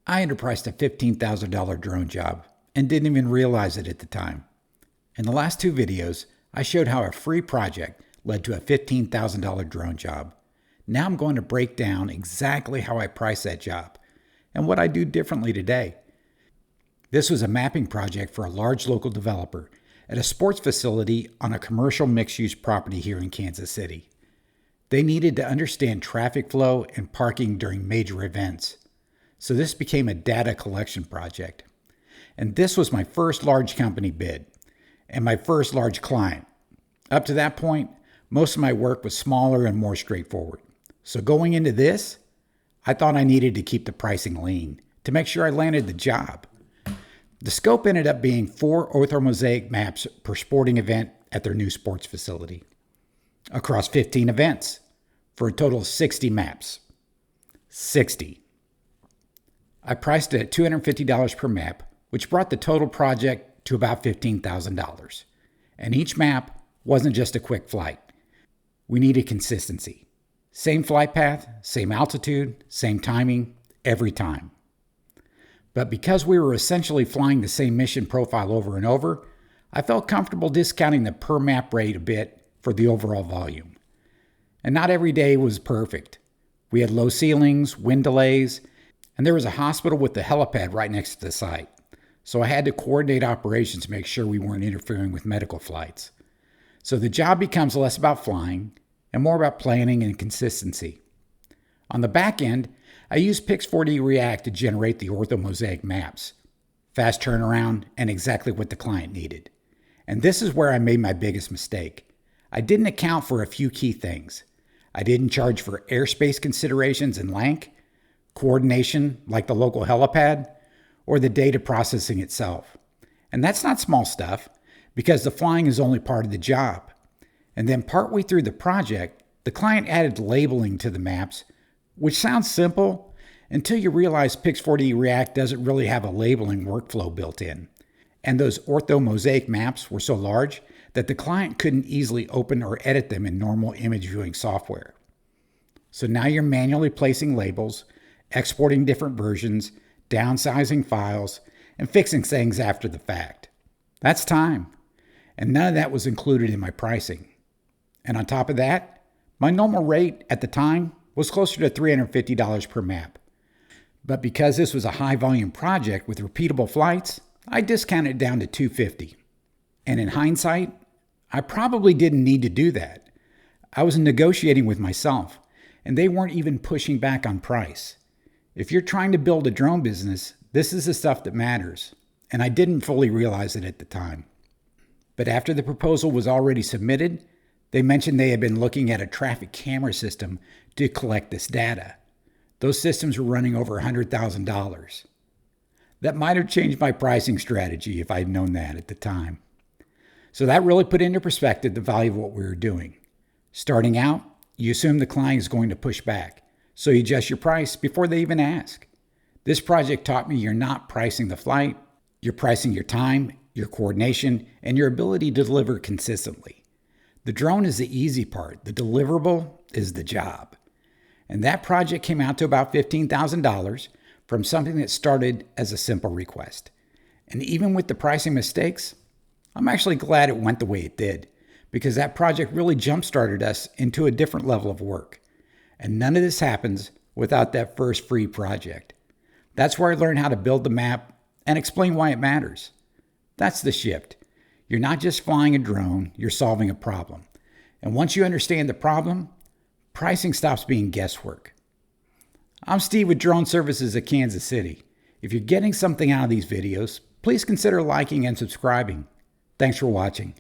I underpriced a $15,000 drone job and didn't even realize it at the time. In the last two videos, I showed how a free project led to a $15,000 drone job. Now I'm going to break down exactly how I priced that job and what I do differently today. This was a mapping project for a large local developer at a sports facility on a commercial mixed-use property here in Kansas City. They needed to understand traffic flow and parking during major events. So this became a data collection project. And this was my first large company bid and my first large client. Up to that point, most of my work was smaller and more straightforward. So going into this, I thought I needed to keep the pricing lean to make sure I landed the job. The scope ended up being 4 orthomosaic maps per sporting event at their new sports facility, across 15 events, for a total of 60 maps. 60. I priced it at $250 per map, which brought the total project to about $15,000. And each map wasn't just a quick flight. We needed consistency. Same flight path, same altitude, same timing, every time. But because we were essentially flying the same mission profile over and over, I felt comfortable discounting the per map rate a bit for the overall volume. And not every day was perfect. We had low ceilings, wind delays, and there was a hospital with the helipad right next to the site. So I had to coordinate operations to make sure we weren't interfering with medical flights. So the job becomes less about flying and more about planning and consistency. On the back end, I used Pix4D React to generate the orthomosaic maps. Fast turnaround and exactly what the client needed. And this is where I made my biggest mistake. I didn't account for a few key things. I didn't charge for airspace considerations and LANC, coordination like the local helipad, or the data processing itself. And that's not small stuff, because the flying is only part of the job. And then partway through the project, the client added labeling to the maps, which sounds simple until you realize Pix4D React doesn't really have a labeling workflow built in. And those orthomosaic maps were so large that the client couldn't easily open or edit them in normal image viewing software. So now you're manually placing labels, exporting different versions, downsizing files, and fixing things after the fact. That's time. And none of that was included in my pricing. And on top of that, my normal rate at the time was closer to $350 per map. But because this was a high volume project with repeatable flights, I discounted it down to $250. And in hindsight, I probably didn't need to do that. I was negotiating with myself, and they weren't even pushing back on price. If you're trying to build a drone business, this is the stuff that matters, and I didn't fully realize it at the time. But after the proposal was already submitted, they mentioned they had been looking at a traffic camera system to collect this data. Those systems were running over $100,000. That might have changed my pricing strategy if I'd known that at the time. So that really put into perspective the value of what we were doing. Starting out, you assume the client is going to push back, so you adjust your price before they even ask. This project taught me you're not pricing the flight, you're pricing your time, your coordination, and your ability to deliver consistently. The drone is the easy part. The deliverable is the job. And that project came out to about $15,000 from something that started as a simple request. And even with the pricing mistakes, I'm actually glad it went the way it did, because that project really jump-started us into a different level of work. And none of this happens without that first free project. That's where I learned how to build the map and explain why it matters. That's the shift. You're not just flying a drone, you're solving a problem. And once you understand the problem, pricing stops being guesswork. I'm Steve with Drone Services at Kansas City. If you're getting something out of these videos, please consider liking and subscribing. Thanks for watching.